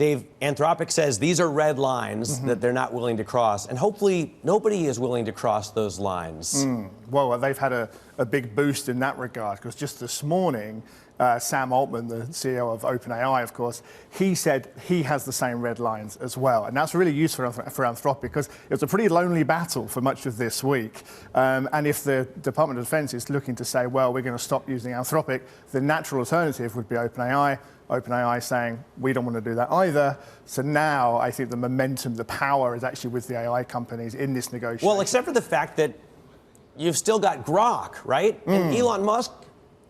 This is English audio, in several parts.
Dave, Anthropic says these are red lines that they're not willing to cross, and hopefully nobody is willing to cross those lines. Well, they've had a big boost in that regard, because just this morning, Sam Altman, the CEO of OpenAI, of course, he said he has the same red lines as well. And that's really useful for Anthropic, because it was a pretty lonely battle for much of this week. And if the Department of Defense is looking to say, well, we're going to stop using Anthropic, the natural alternative would be OpenAI. OpenAI saying, we don't want to do that either. So now I think the momentum, the power is actually with the AI companies in this negotiation. Well, except for the fact that you've still got Grok, right? And Elon Musk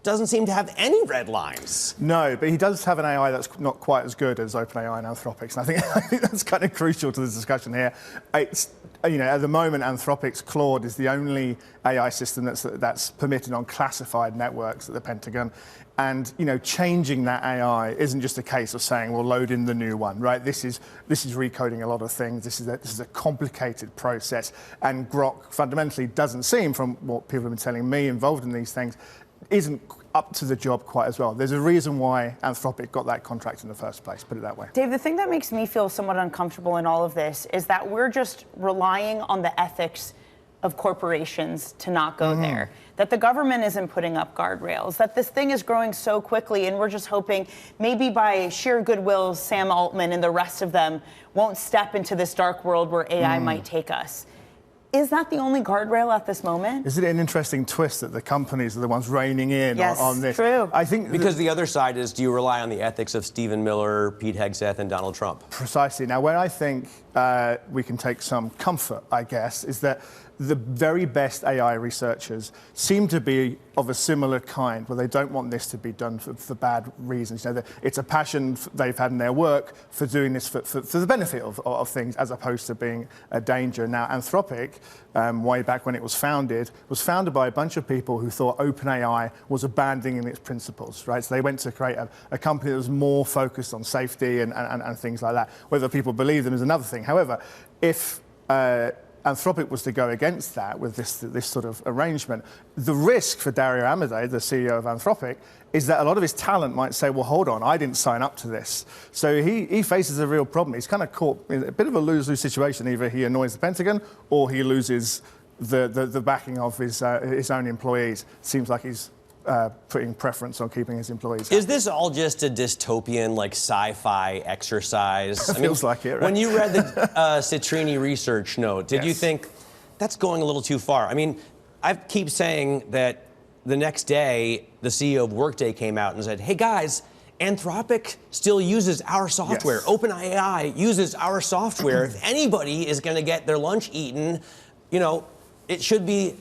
doesn't seem to have any red lines. No, but he does have an AI that's not quite as good as OpenAI and Anthropic's. And I think that's kind of crucial to the discussion here. It's, at the moment, Anthropic's Claude is the only AI system that's permitted on classified networks at the Pentagon. And changing that AI isn't just a case of saying, well, load in the new one, right? This is recoding a lot of things. This is a complicated process. And Grok fundamentally doesn't seem, from what people have been telling me involved in these things, isn't up to the job quite as well. There's a reason why Anthropic got that contract in the first place, put it that way. Dave, the thing that makes me feel somewhat uncomfortable in all of this is that we're just relying on the ethics of corporations to not go there, that the government isn't putting up guardrails, that this thing is growing so quickly, and we're just hoping maybe by sheer goodwill, Sam Altman and the rest of them won't step into this dark world where AI might take us. Is that the only guardrail at this moment? Isn't it an interesting twist that the companies are the ones reining in on this? True. I think because the other side is, do you rely on the ethics of Stephen Miller, Pete Hegseth, and Donald Trump? Precisely. Now, where I think we can take some comfort, I guess, is that the very best AI researchers seem to be of a similar kind, where they don't want this to be done for bad reasons. It's a passion they've had in their work for doing this for the benefit of things, as opposed to being a danger. Now, Anthropic, way back when it was founded by a bunch of people who thought OpenAI was abandoning its principles, right? So they went to create a company that was more focused on safety and things like that. Whether people believe them is another thing. However, if Anthropic was to go against that with this sort of arrangement, the risk for Dario Amodei, the CEO of Anthropic, is that a lot of his talent might say, well, hold on, I didn't sign up to this. So he faces a real problem. He's kind of caught in a bit of a lose-lose situation. Either he annoys the Pentagon or he loses the backing of his own employees. Seems like he's putting preference on keeping his employees happy. Is this all just a dystopian, sci-fi exercise? Feels like it, right? When you read the Citrini research note, did you think that's going a little too far? I keep saying that the next day, the CEO of Workday came out and said, hey, guys, Anthropic still uses our software. Yes. OpenAI uses our software. If anybody is going to get their lunch eaten, it should be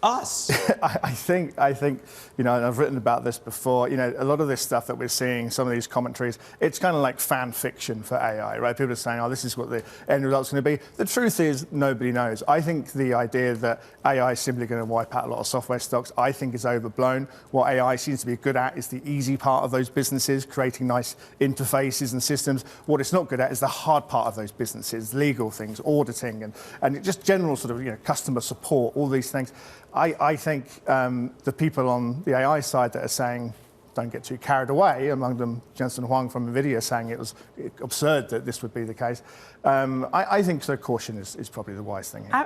us. I think, and I've written about this before, a lot of this stuff that we're seeing, some of these commentaries, it's kind of like fan fiction for AI, right? People are saying, oh, this is what the end result's going to be. The truth is, nobody knows. I think the idea that AI is simply going to wipe out a lot of software stocks, I think is overblown. What AI seems to be good at is the easy part of those businesses, creating nice interfaces and systems. What it's not good at is the hard part of those businesses, legal things, auditing, and just general sort of, customer support, all these things. I think the people on the AI side that are saying, don't get too carried away, among them Jensen Huang from NVIDIA saying it was absurd that this would be the case, I think caution is probably the wise thing here.